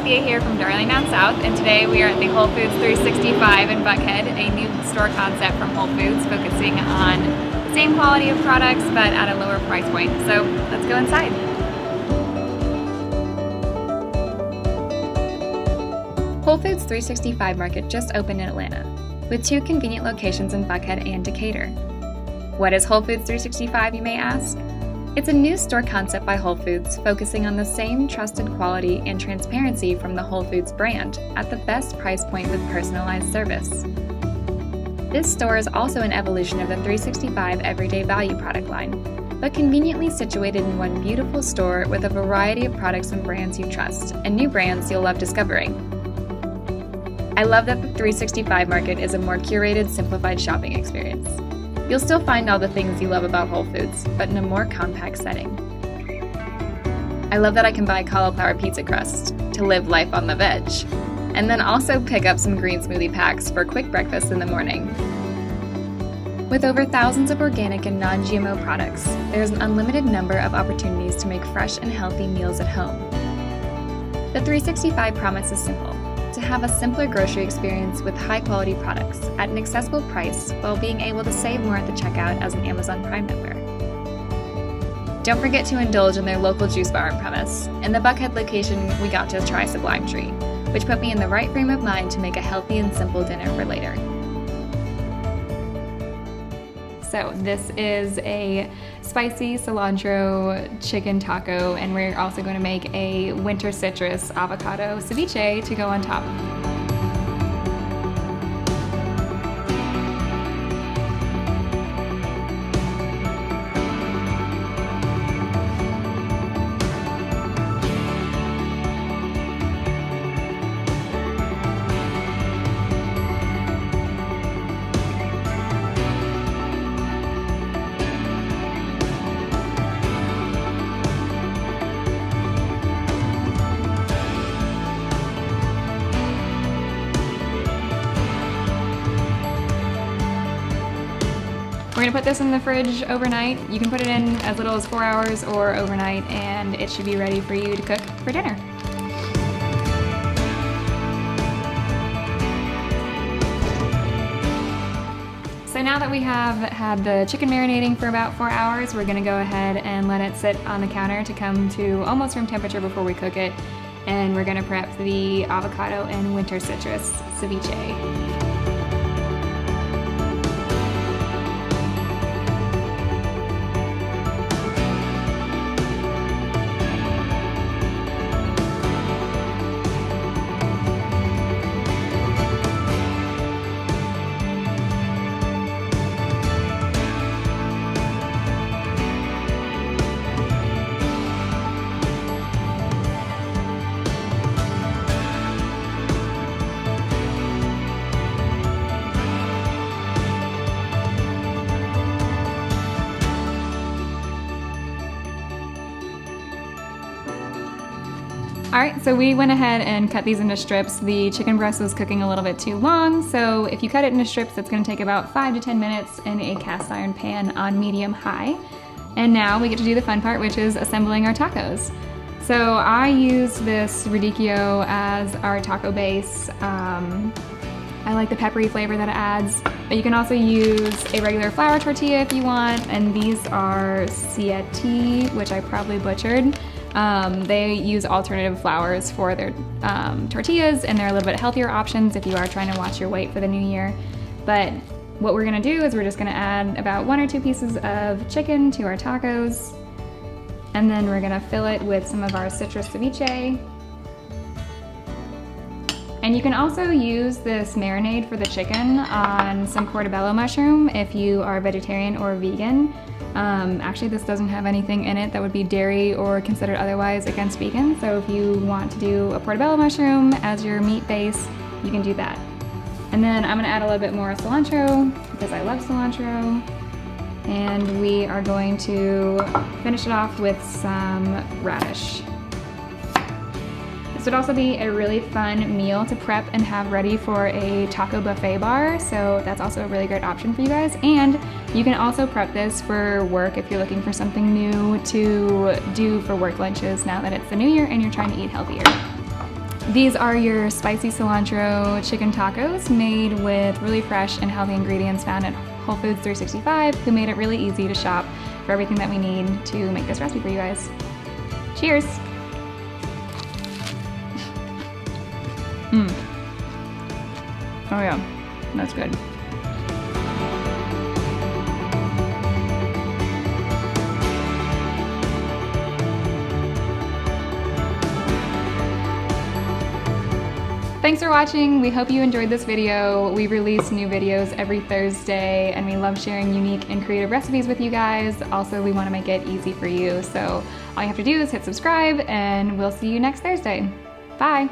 Cynthia here from Darling Down South, and today we are at the Whole Foods 365 in Buckhead, a new store concept from Whole Foods focusing on the same quality of products but at a lower price point. So let's go inside. Whole Foods 365 Market just opened in Atlanta, with 2 convenient locations in Buckhead and Decatur. What is Whole Foods 365, you may ask? It's a new store concept by Whole Foods focusing on the same trusted quality and transparency from the Whole Foods brand at the best price point with personalized service. This store is also an evolution of the 365 Everyday Value product line, but conveniently situated in one beautiful store with a variety of products and brands you trust, and new brands you'll love discovering. I love that the 365 Market is a more curated, simplified shopping experience. You'll still find all the things you love about Whole Foods, but in a more compact setting. I love that I can buy cauliflower pizza crust to live life on the veg, and then also pick up some green smoothie packs for quick breakfast in the morning. With over thousands of organic and non-GMO products, there's an unlimited number of opportunities to make fresh and healthy meals at home. The 365 promise is simple: to have a simpler grocery experience with high-quality products at an accessible price while being able to save more at the checkout as an Amazon Prime member. Don't forget to indulge in their local juice bar on premise. In the Buckhead location, we got to try Sublime Tree, which put me in the right frame of mind to make a healthy and simple dinner for later. So this is a spicy cilantro chicken taco, and we're also going to make a winter citrus avocado ceviche to go on top. We're gonna put this in the fridge overnight. You can put it in as little as 4 hours or overnight, and it should be ready for you to cook for dinner. So now that we have had the chicken marinating for about 4 hours, we're gonna go ahead and let it sit on the counter to come to almost room temperature before we cook it. And we're gonna prep the avocado and winter citrus ceviche. Alright, so we went ahead and cut these into strips. The chicken breast was cooking a little bit too long, so if you cut it into strips, it's going to take about 5 to 10 minutes in a cast iron pan on medium-high. And now we get to do the fun part, which is assembling our tacos. So I used this radicchio as our taco base. I like the peppery flavor that it adds, but you can also use a regular flour tortilla if you want, and these are Ceviche, which I probably butchered. They use alternative flours for their tortillas, and they're a little bit healthier options if you are trying to watch your weight for the new year. But what we're gonna do is we're just gonna add about 1 or 2 pieces of chicken to our tacos, and then we're gonna fill it with some of our citrus ceviche. And you can also use this marinade for the chicken on some portobello mushroom if you are vegetarian or vegan. Actually, this doesn't have anything in it that would be dairy or considered otherwise against vegan. So if you want to do a portobello mushroom as your meat base, you can do that. And then I'm gonna add a little bit more cilantro because I love cilantro. And we are going to finish it off with some radish. This would also be a really fun meal to prep and have ready for a taco buffet bar, so that's also a really great option for you guys. And you can also prep this for work if you're looking for something new to do for work lunches now that it's the new year and you're trying to eat healthier. These are your spicy cilantro chicken tacos made with really fresh and healthy ingredients found at Whole Foods 365, who made it really easy to shop for everything that we need to make this recipe for you guys. Cheers! Oh yeah, that's good. Thanks for watching. We hope you enjoyed this video. We release new videos every Thursday and we love sharing unique and creative recipes with you guys. Also, we want to make it easy for you. So all you have to do is hit subscribe and we'll see you next Thursday. Bye.